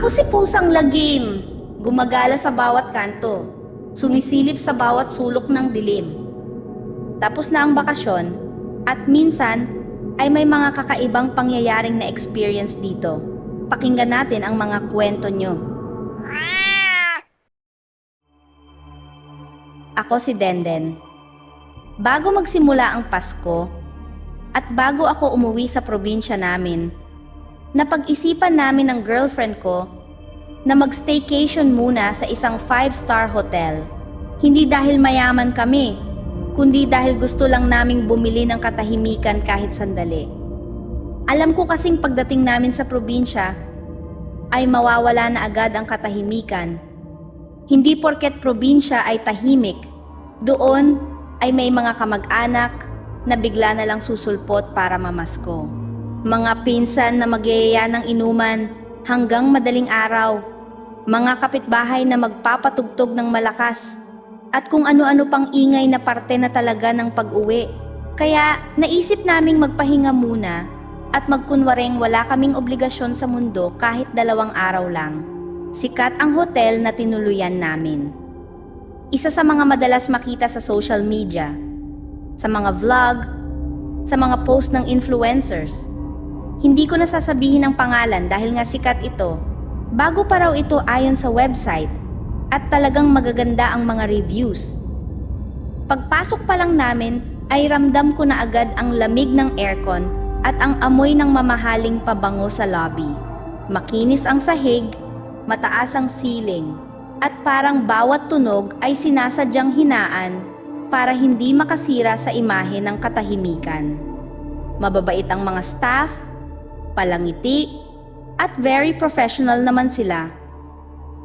Ako si Pusang Lagim, gumagala sa bawat kanto, sumisilip sa bawat sulok ng dilim. Tapos na ang bakasyon, at minsan ay may mga kakaibang pangyayaring na experience dito. Pakinggan natin ang mga kwento nyo. Ako si Denden. Bago magsimula ang Pasko, at bago ako umuwi sa probinsya namin, napag-isipan namin ng girlfriend ko na mag-staycation muna sa isang 5-star hotel. Hindi dahil mayaman kami, kundi dahil gusto lang naming bumili ng katahimikan kahit sandali. Alam ko kasing pagdating namin sa probinsya, ay mawawala na agad ang katahimikan. Hindi porket probinsya ay tahimik, doon ay may mga kamag-anak na bigla na lang susulpot para mamasko. Mga pinsan na magyayaya ng inuman hanggang madaling araw. Mga kapitbahay na magpapatugtog ng malakas. At kung ano-ano pang ingay na parte na talaga ng pag-uwi. Kaya naisip naming magpahinga muna at magkunwaring wala kaming obligasyon sa mundo kahit 2 araw lang. Sikat ang hotel na tinuluyan namin. Isa sa mga madalas makita sa social media, sa mga vlog, sa mga post ng influencers. Hindi ko na sasabihin ang pangalan dahil nga sikat ito. Bago pa raw ito ayon sa website at talagang magaganda ang mga reviews. Pagpasok pa lang namin ay ramdam ko na agad ang lamig ng aircon at ang amoy ng mamahaling pabango sa lobby. Makinis ang sahig, mataas ang ceiling, at parang bawat tunog ay sinasadyang hinaan para hindi makasira sa imahe ng katahimikan. Mababait ang mga staff, palangiti, at very professional naman sila.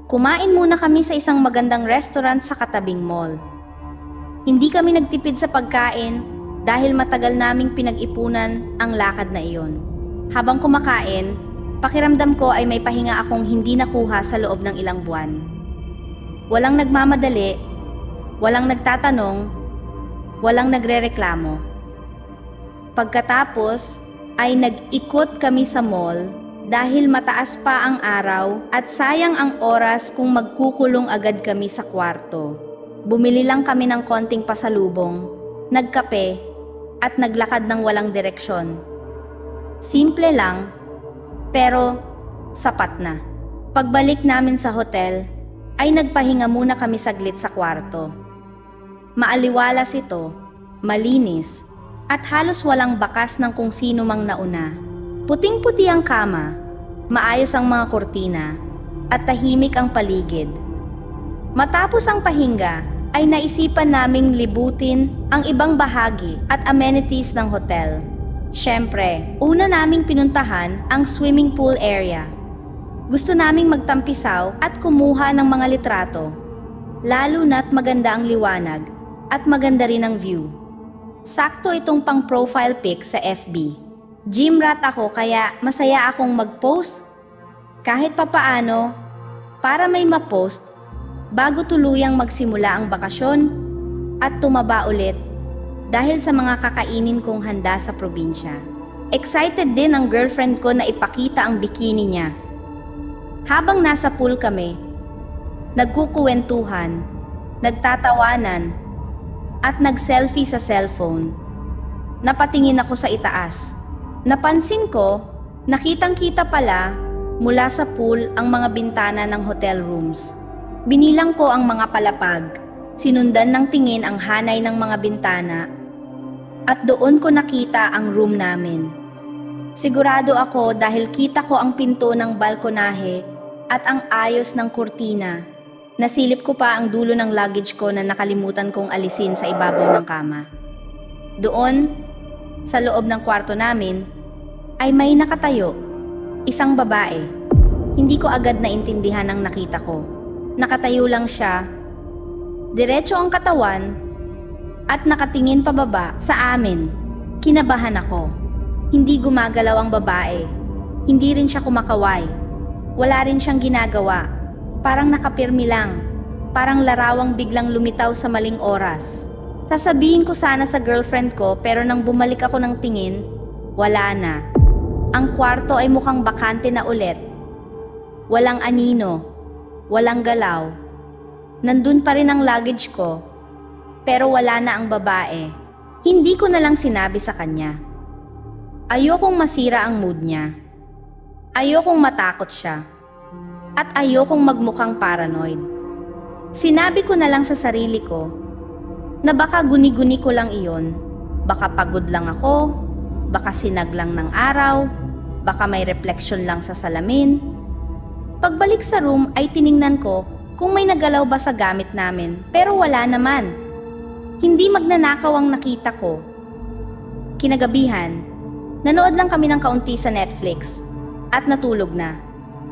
Kumain muna kami sa isang magandang restaurant sa katabing mall. Hindi kami nagtipid sa pagkain dahil matagal naming pinag-ipunan ang lakad na iyon. Habang kumakain, pakiramdam ko ay may pahinga akong hindi nakuha sa loob ng ilang buwan. Walang nagmamadali, walang nagtatanong, walang nagrereklamo. Pagkatapos ay nag-ikot kami sa mall dahil mataas pa ang araw at sayang ang oras kung magkukulong agad kami sa kwarto. Bumili lang kami ng konting pasalubong, nagkape at naglakad ng walang direksyon. Simple lang, pero sapat na. Pagbalik namin sa hotel, ay nagpahinga muna kami saglit sa kwarto. Maaliwalas ito, malinis, at halos walang bakas ng kung sino mang nauna. Puting-puti ang kama, maayos ang mga kurtina, at tahimik ang paligid. Matapos ang pahinga, ay naisipan naming libutin ang ibang bahagi at amenities ng hotel. Siyempre, una naming pinuntahan ang swimming pool area. Gusto naming magtampisaw at kumuha ng mga litrato, lalo na't maganda ang liwanag at maganda rin ang view. Sakto itong pang profile pic sa FB. Gym rat ako kaya masaya akong mag-post kahit papaano para may ma-post bago tuluyang magsimula ang bakasyon at tumaba ulit dahil sa mga kakainin kong handa sa probinsya. Excited din ang girlfriend ko na ipakita ang bikini niya. Habang nasa pool kami, nagkukuwentuhan, nagtatawanan, at nag-selfie sa cellphone. Napatingin ako sa itaas. Napansin ko, nakitang-kita pala mula sa pool ang mga bintana ng hotel rooms. Binilang ko ang mga palapag, sinundan ng tingin ang hanay ng mga bintana, at doon ko nakita ang room namin. Sigurado ako dahil kita ko ang pinto ng balkonahe at ang ayos ng kurtina. Nasilip ko pa ang dulo ng luggage ko na nakalimutan kong alisin sa ibabaw ng kama. Doon, sa loob ng kwarto namin, ay may nakatayo, isang babae. Hindi ko agad naintindihan ang nakita ko. Nakatayo lang siya, diretso ang katawan, at nakatingin pababa sa amin. Kinabahan ako. Hindi gumagalaw ang babae. Hindi rin siya kumakaway. Wala rin siyang ginagawa. Parang nakapirmi lang. Parang larawang biglang lumitaw sa maling oras. Sasabihin ko sana sa girlfriend ko pero nang bumalik ako ng tingin, wala na. Ang kwarto ay mukhang bakante na ulit. Walang anino, walang galaw. Nandun pa rin ang luggage ko, pero wala na ang babae. Hindi ko na lang sinabi sa kanya. Ayokong masira ang mood niya. Ayokong matakot siya. At ayokong magmukhang paranoid. Sinabi ko na lang sa sarili ko na baka guni-guni ko lang iyon. Baka pagod lang ako, baka sinag lang ng araw, baka may refleksyon lang sa salamin. Pagbalik sa room ay tiningnan ko kung may nagalaw ba sa gamit namin, pero wala naman. Hindi magnanakaw ang nakita ko. Kinagabihan, nanood lang kami ng kaunti sa Netflix at natulog na.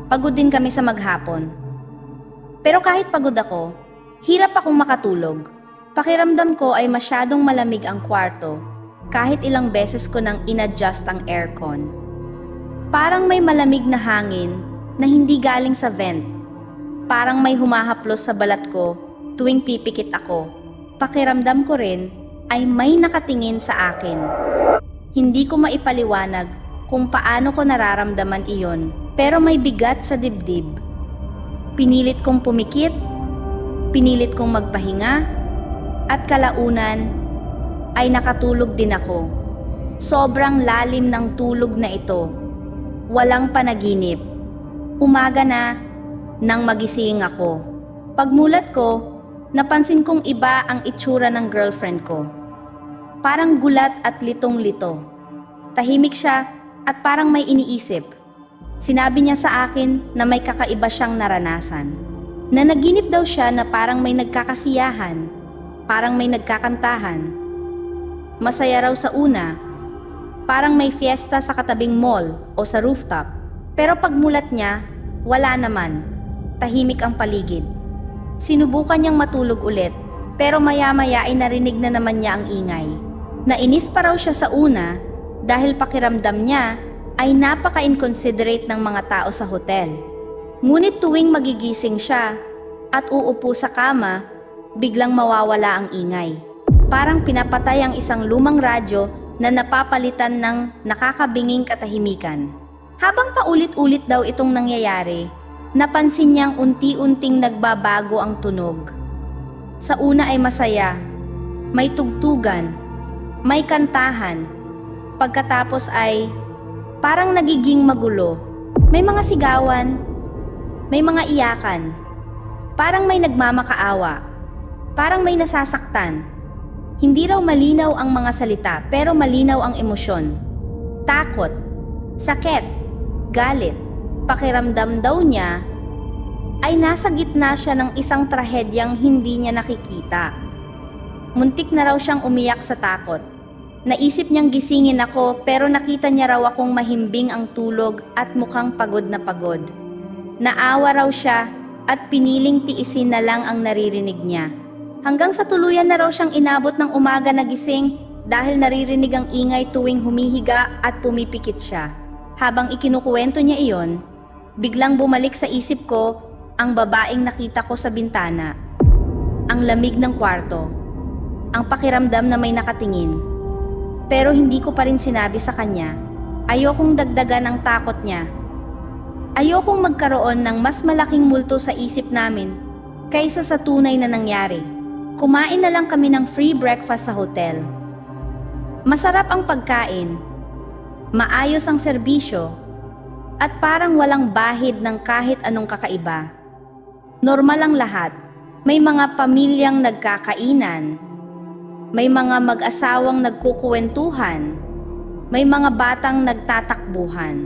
Pagod din kami sa maghapon. Pero kahit pagod ako, hirap akong makatulog. Pakiramdam ko ay masyadong malamig ang kwarto kahit ilang beses ko nang inadjust ang aircon. Parang may malamig na hangin na hindi galing sa vent. Parang may humahaplos sa balat ko tuwing pipikit ako. Pakiramdam ko rin ay may nakatingin sa akin. Hindi ko maipaliwanag kung paano ko nararamdaman iyon, pero may bigat sa dibdib. Pinilit kong pumikit, pinilit kong magpahinga, at kalaunan ay nakatulog din ako. Sobrang lalim ng tulog na ito. Walang panaginip. Umaga na nang magising ako. Pagmulat ko, napansin kong iba ang itsura ng girlfriend ko. Parang gulat at litong-lito. Tahimik siya at parang may iniisip. Sinabi niya sa akin na may kakaiba siyang naranasan. Nanaginip daw siya na parang may nagkakasiyahan, parang may nagkakantahan. Masaya raw sa una, parang may fiesta sa katabing mall o sa rooftop. Pero pagmulat niya, wala naman. Tahimik ang paligid. Sinubukan niyang matulog ulit, pero maya-maya ay narinig na naman niya ang ingay. Nainis pa raw siya sa una dahil pakiramdam niya ay napaka-inconsiderate ng mga tao sa hotel. Ngunit tuwing magigising siya at uupo sa kama, biglang mawawala ang ingay. Parang pinapatay ang isang lumang radyo na napapalitan ng nakakabinging katahimikan. Habang paulit-ulit daw itong nangyayari, napansin niyang unti-unting nagbabago ang tunog. Sa una ay masaya, may tugtugan, may kantahan. Pagkatapos ay parang nagiging magulo. May mga sigawan, may mga iyakan. Parang may nagmamakaawa, parang may nasasaktan. Hindi raw malinaw ang mga salita pero malinaw ang emosyon. Takot, sakit, galit. Pakiramdam daw niya ay nasa gitna siya ng isang trahedyang hindi niya nakikita. Muntik na raw siyang umiyak sa takot. Naisip niyang gisingin ako pero nakita niya raw akong mahimbing ang tulog at mukhang pagod na pagod. Naawa raw siya at piniling tiisin na lang ang naririnig niya. Hanggang sa tuluyan na raw siyang inabot ng umaga na gising dahil naririnig ang ingay tuwing humihiga at pumipikit siya. Habang ikinukuwento niya iyon, biglang bumalik sa isip ko ang babaeng nakita ko sa bintana. Ang lamig ng kwarto. Ang pakiramdam na may nakatingin. Pero hindi ko pa rin sinabi sa kanya. Ayokong dagdagan ang takot niya. Ayokong magkaroon ng mas malaking multo sa isip namin kaysa sa tunay na nangyari. Kumain na lang kami ng free breakfast sa hotel. Masarap ang pagkain. Maayos ang serbisyo. At parang walang bahid ng kahit anong kakaiba. Normal ang lahat. May mga pamilyang nagkakainan. May mga mag-asawang nagkukuwentuhan. May mga batang nagtatakbuhan.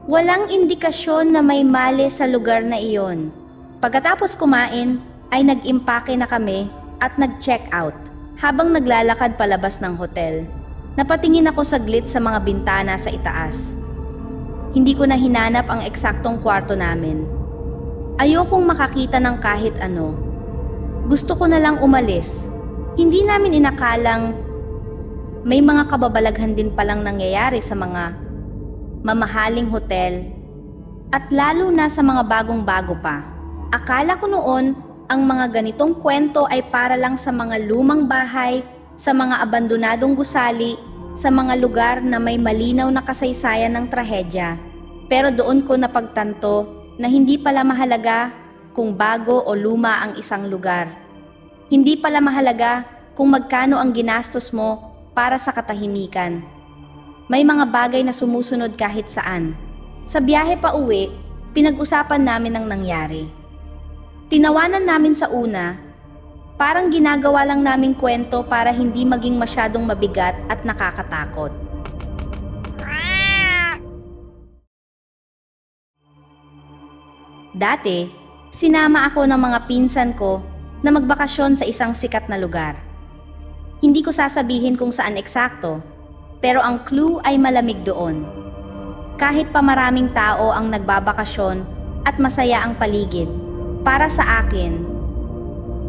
Walang indikasyon na may mali sa lugar na iyon. Pagkatapos kumain, ay nag-impake na kami at nag-check out. Habang naglalakad palabas ng hotel, napatingin ako saglit sa mga bintana sa itaas. Hindi ko na hinanap ang eksaktong kwarto namin. Ayokong makakita ng kahit ano. Gusto ko na lang umalis. Hindi namin inakalang may mga kababalaghan din palang nangyayari sa mga mamahaling hotel at lalo na sa mga bagong-bago pa. Akala ko noon ang mga ganitong kwento ay para lang sa mga lumang bahay, sa mga abandonadong gusali, sa mga lugar na may malinaw na kasaysayan ng trahedya. Pero doon ko napagtanto na hindi pala mahalaga kung bago o luma ang isang lugar. Hindi pala mahalaga kung magkano ang ginastos mo para sa katahimikan. May mga bagay na sumusunod kahit saan. Sa biyahe pa uwi, pinag-usapan namin ang nangyari. Tinawanan namin sa una, parang ginagawa lang namin kwento para hindi maging masyadong mabigat at nakakatakot. Dati, sinama ako ng mga pinsan ko na magbakasyon sa isang sikat na lugar. Hindi ko sasabihin kung saan eksakto, pero ang clue ay malamig doon. Kahit pa maraming tao ang nagbabakasyon at masaya ang paligid, para sa akin,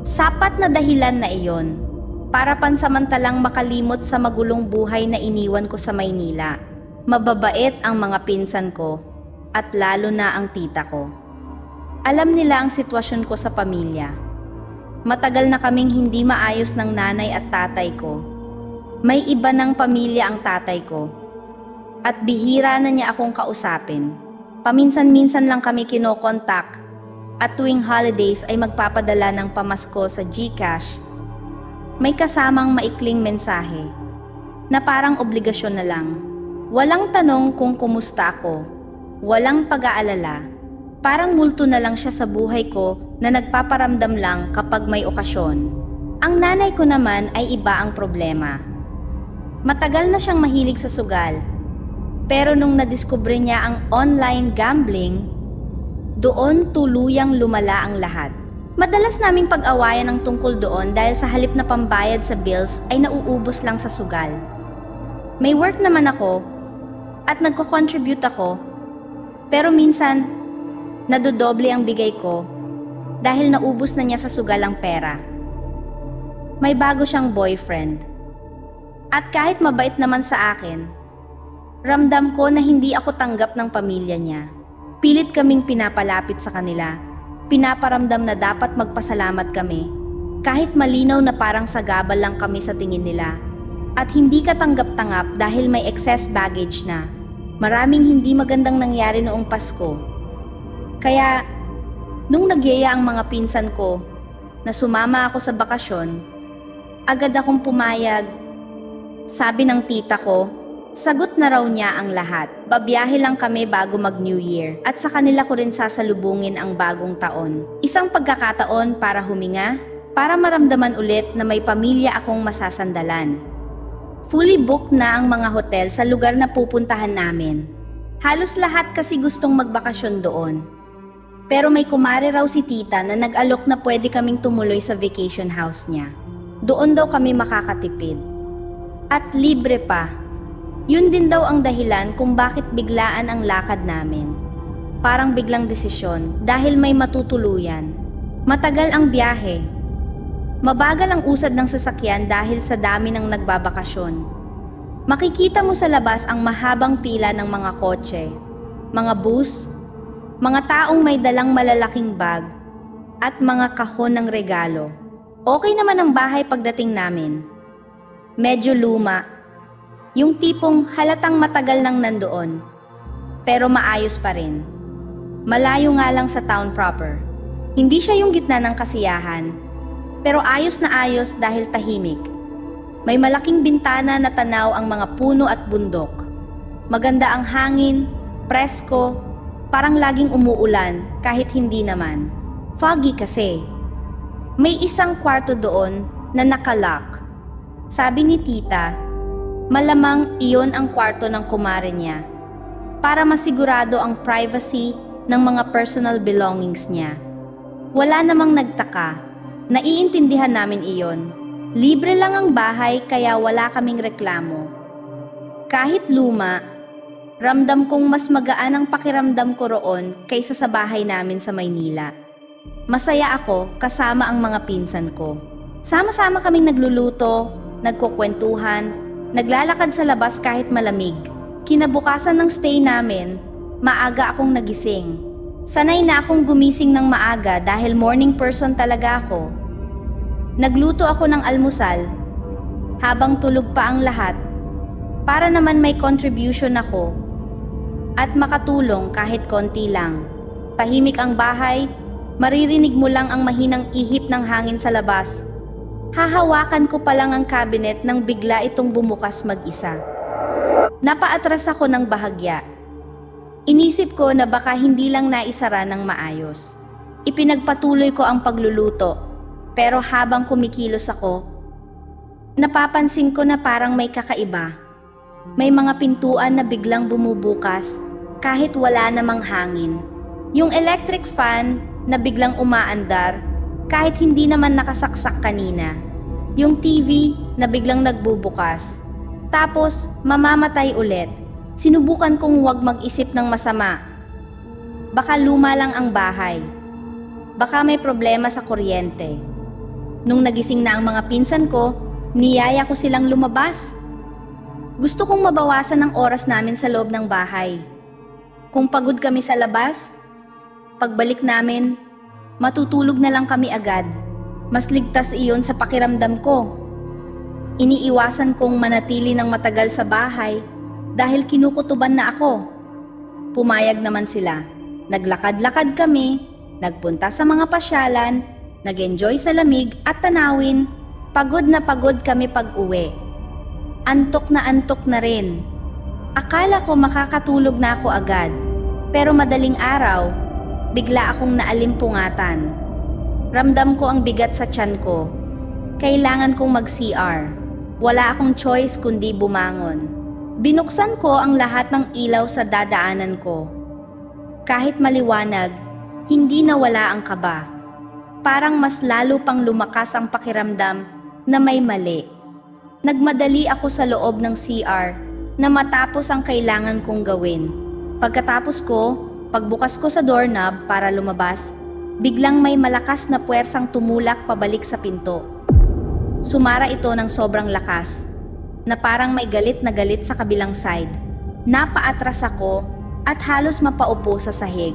sapat na dahilan na iyon para pansamantalang makalimot sa magulong buhay na iniwan ko sa Maynila. Mababait ang mga pinsan ko at lalo na ang tita ko. Alam nila ang sitwasyon ko sa pamilya. Matagal na kaming hindi maayos ng nanay at tatay ko. May iba ng pamilya ang tatay ko. At bihira na niya akong kausapin. Paminsan-minsan lang kami kinokontak at tuwing holidays ay magpapadala ng pamasko sa GCash. May kasamang maikling mensahe na parang obligasyon na lang. Walang tanong kung kumusta ako. Walang pag-aalala. Parang multo na lang siya sa buhay ko na nagpaparamdam lang kapag may okasyon. Ang nanay ko naman ay iba ang problema. Matagal na siyang mahilig sa sugal. Pero nung nadiskubre niya ang online gambling, doon tuluyang lumala ang lahat. Madalas naming pag-awayan ang tungkol doon dahil sa halip na pambayad sa bills ay nauubos lang sa sugal. May work naman ako at nagko-contribute ako, pero minsan nadodoble ang bigay ko dahil naubos na niya sa sugal ang pera. May bago siyang boyfriend. At kahit mabait naman sa akin, ramdam ko na hindi ako tanggap ng pamilya niya. Pilit kaming pinapalapit sa kanila. Pinaparamdam na dapat magpasalamat kami. Kahit malinaw na parang sagabal lang kami sa tingin nila. At hindi ka tanggap-tanggap dahil may excess baggage na. Maraming hindi magandang nangyari noong Pasko. Kaya, nung nagyaya ang mga pinsan ko na sumama ako sa bakasyon, agad akong pumayag. Sabi ng tita ko, sagot na raw niya ang lahat. Babiyahe lang kami bago mag-New Year at sa kanila ko rin sasalubungin ang bagong taon. Isang pagkakataon para huminga, para maramdaman ulit na may pamilya akong masasandalan. Fully booked na ang mga hotel sa lugar na pupuntahan namin. Halos lahat kasi gustong magbakasyon doon. Pero may kumare raw si tita na nag-alok na pwede kaming tumuloy sa vacation house niya. Doon daw kami makakatipid. At libre pa. Yun din daw ang dahilan kung bakit biglaan ang lakad namin. Parang biglang desisyon dahil may matutuluyan. Matagal ang biyahe. Mabagal ang usad ng sasakyan dahil sa dami ng nagbabakasyon. Makikita mo sa labas ang mahabang pila ng mga kotse, mga bus, mga taong may dalang malalaking bag, at mga kahon ng regalo. Okay naman ang bahay pagdating namin. Medyo luma. Yung tipong halatang matagal nang nandoon. Pero maayos pa rin. Malayo nga lang sa town proper. Hindi siya yung gitna ng kasiyahan. Pero ayos na ayos dahil tahimik. May malaking bintana na tanaw ang mga puno at bundok. Maganda ang hangin, presko, parang laging umuulan kahit hindi naman. Foggy kasi. May isang kwarto doon na nakalock. Sabi ni tita, malamang iyon ang kwarto ng kumare niya para masigurado ang privacy ng mga personal belongings niya. Wala namang nagtaka. Naiintindihan namin iyon. Libre lang ang bahay kaya wala kaming reklamo. Kahit luma, ramdam kong mas magaan ang pakiramdam ko roon kaysa sa bahay namin sa Maynila. Masaya ako kasama ang mga pinsan ko. Sama-sama kaming nagluluto, nagkukwentuhan, naglalakad sa labas kahit malamig. Kinabukasan ng stay namin, maaga akong nagising. Sanay na akong gumising ng maaga dahil morning person talaga ako. Nagluto ako ng almusal habang tulog pa ang lahat para naman may contribution ako at makatulong kahit konti lang. Tahimik ang bahay, maririnig mo lang ang mahinang ihip ng hangin sa labas. Hahawakan ko pa lang ang cabinet nang bigla itong bumukas mag-isa. Napaatras ako ng bahagya. Inisip ko na baka hindi lang naisara ng maayos. Ipinagpatuloy ko ang pagluluto, pero habang kumikilos ako, napapansin ko na parang may kakaiba. May mga pintuan na biglang bumubukas kahit wala namang hangin. Yung electric fan na biglang umaandar kahit hindi naman nakasaksak kanina. Yung TV na biglang nagbubukas. Tapos mamamatay ulit. Sinubukan kong huwag mag-isip ng masama. Baka luma lang ang bahay. Baka may problema sa kuryente. Nung nagising na ang mga pinsan ko, niyaya ko silang lumabas. Gusto kong mabawasan ang oras namin sa loob ng bahay. Kung pagod kami sa labas, pagbalik namin, matutulog na lang kami agad. Mas ligtas iyon sa pakiramdam ko. Iniiwasan kong manatili ng matagal sa bahay dahil kinukutuban na ako. Pumayag naman sila. Naglakad-lakad kami, nagpunta sa mga pasyalan, nag-enjoy sa lamig at tanawin. Pagod na pagod kami pag-uwi. Antok na rin. Akala ko makakatulog na ako agad. Pero madaling araw, bigla akong naalimpungatan. Ramdam ko ang bigat sa tiyan ko. Kailangan kong mag-CR. Wala akong choice kundi bumangon. Binuksan ko ang lahat ng ilaw sa dadaanan ko. Kahit maliwanag, hindi nawala ang kaba. Parang mas lalo pang lumakas ang pakiramdam na may mali. Nagmadali ako sa loob ng CR na matapos ang kailangan kong gawin. Pagkatapos ko, pagbukas ko sa doorknob para lumabas, biglang may malakas na puwersang tumulak pabalik sa pinto. Sumara ito ng sobrang lakas, na parang may galit na galit sa kabilang side. Napaatras ako at halos mapaupo sa sahig.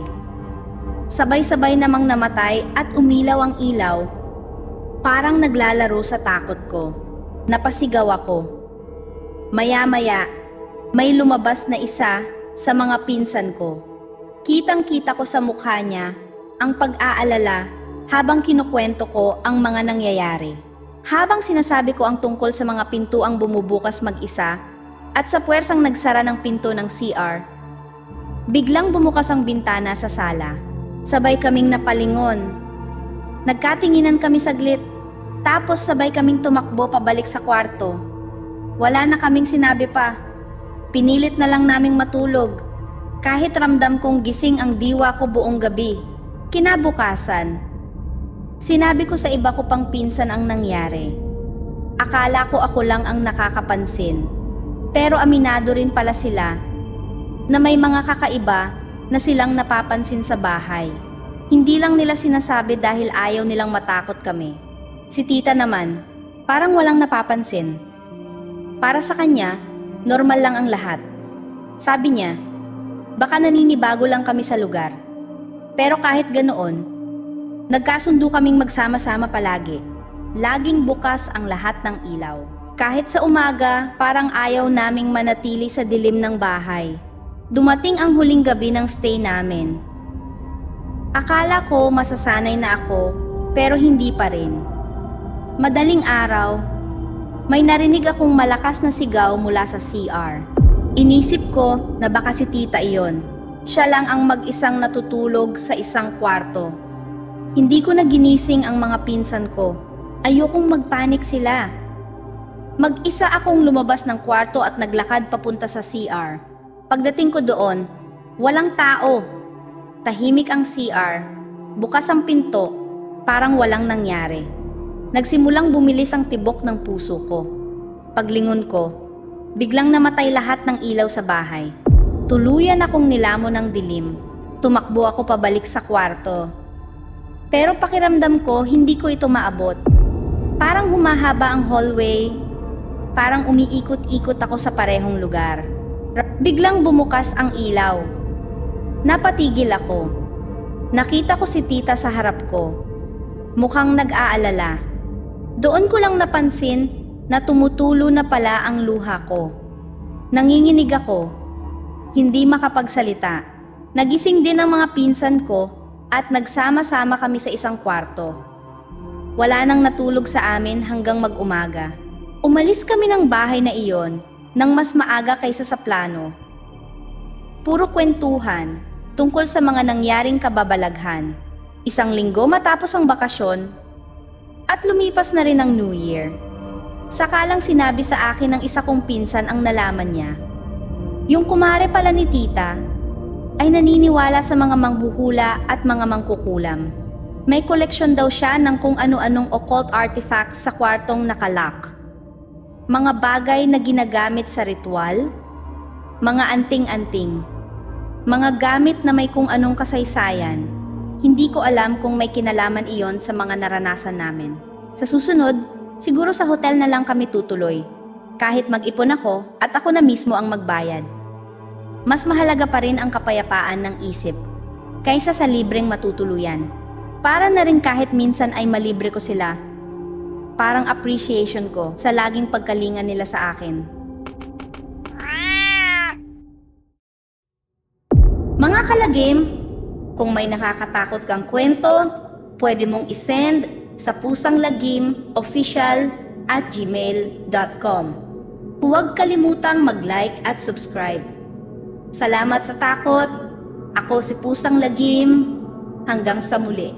Sabay-sabay namang namatay at umilaw ang ilaw. Parang naglalaro sa takot ko. Napasigaw ako. Maya-maya, may lumabas na isa sa mga pinsan ko. Kitang-kita ko sa mukha niya ang pag-aalala habang kinukwento ko ang mga nangyayari. Habang sinasabi ko ang tungkol sa mga pintuang bumubukas mag-isa at sa puwersang nagsara ng pinto ng CR, biglang bumukas ang bintana sa sala. Sabay kaming napalingon. Nagkatinginan kami saglit, tapos sabay kaming tumakbo pabalik sa kwarto. Wala na kaming sinabi pa. Pinilit na lang naming matulog. Kahit ramdam kong gising ang diwa ko buong gabi. Kinabukasan, sinabi ko sa iba ko pang pinsan ang nangyari. Akala ko ako lang ang nakakapansin. Pero aminado rin pala sila na may mga kakaiba na silang napapansin sa bahay. Hindi lang nila sinasabi dahil ayaw nilang matakot kami. Si tita naman, parang walang napapansin. Para sa kanya, normal lang ang lahat. Sabi niya, baka naninibago lang kami sa lugar. Pero kahit ganoon, nagkasundo kaming magsama-sama palagi. Laging bukas ang lahat ng ilaw. Kahit sa umaga, parang ayaw naming manatili sa dilim ng bahay. Dumating ang huling gabi ng stay namin. Akala ko masasanay na ako, pero hindi pa rin. Madaling araw, may narinig akong malakas na sigaw mula sa CR. Inisip ko na baka si tita iyon. Siya lang ang mag-isang natutulog sa isang kwarto. Hindi ko na ginising ang mga pinsan ko. Ayokong magpanik sila. Mag-isa akong lumabas ng kwarto at naglakad papunta sa CR. Pagdating ko doon, walang tao. Tahimik ang CR. Bukas ang pinto, parang walang nangyari. Nagsimulang bumilis ang tibok ng puso ko. Paglingon ko, biglang namatay lahat ng ilaw sa bahay. Tuluyan akong nilamon ng dilim. Tumakbo ako pabalik sa kwarto. Pero pakiramdam ko, hindi ko ito maabot. Parang humahaba ang hallway. Parang umiikot-ikot ako sa parehong lugar. Biglang bumukas ang ilaw. Napatigil ako. Nakita ko si tita sa harap ko. Mukhang nag-aalala. Doon ko lang napansin na tumutulo na pala ang luha ko. Nanginginig ako. Hindi makapagsalita. Nagising din ang mga pinsan ko at nagsama-sama kami sa isang kwarto. Wala nang natulog sa amin hanggang mag-umaga. Umalis kami ng bahay na iyon nang mas maaga kaysa sa plano. Puro kwentuhan tungkol sa mga nangyaring kababalaghan. Isang linggo matapos ang bakasyon at lumipas na rin ang New Year. Saka lang sinabi sa akin ng isa kong pinsan ang nalaman niya. Yung kumare pala ni tita ay naniniwala sa mga manghuhula at mga mangkukulam. May koleksyon daw siya ng kung ano-anong occult artifacts sa kwartong nakalock. Mga bagay na ginagamit sa ritual, mga anting-anting, mga gamit na may kung anong kasaysayan. Hindi ko alam kung may kinalaman iyon sa mga naranasan namin. Sa susunod, siguro sa hotel na lang kami tutuloy. Kahit mag-ipon ako at ako na mismo ang magbayad. Mas mahalaga pa rin ang kapayapaan ng isip kaysa sa libreng matutuluyan. Para na rin kahit minsan ay malibre ko sila. Parang appreciation ko sa laging pagkalinga nila sa akin. Mga kalagim, kung may nakakatakot kang kwento, pwede mong isend sa pusanglagimofficial@gmail.com. Huwag kalimutang mag-like at subscribe. Salamat sa takot. Ako si Pusang Lagim. Hanggang sa muli.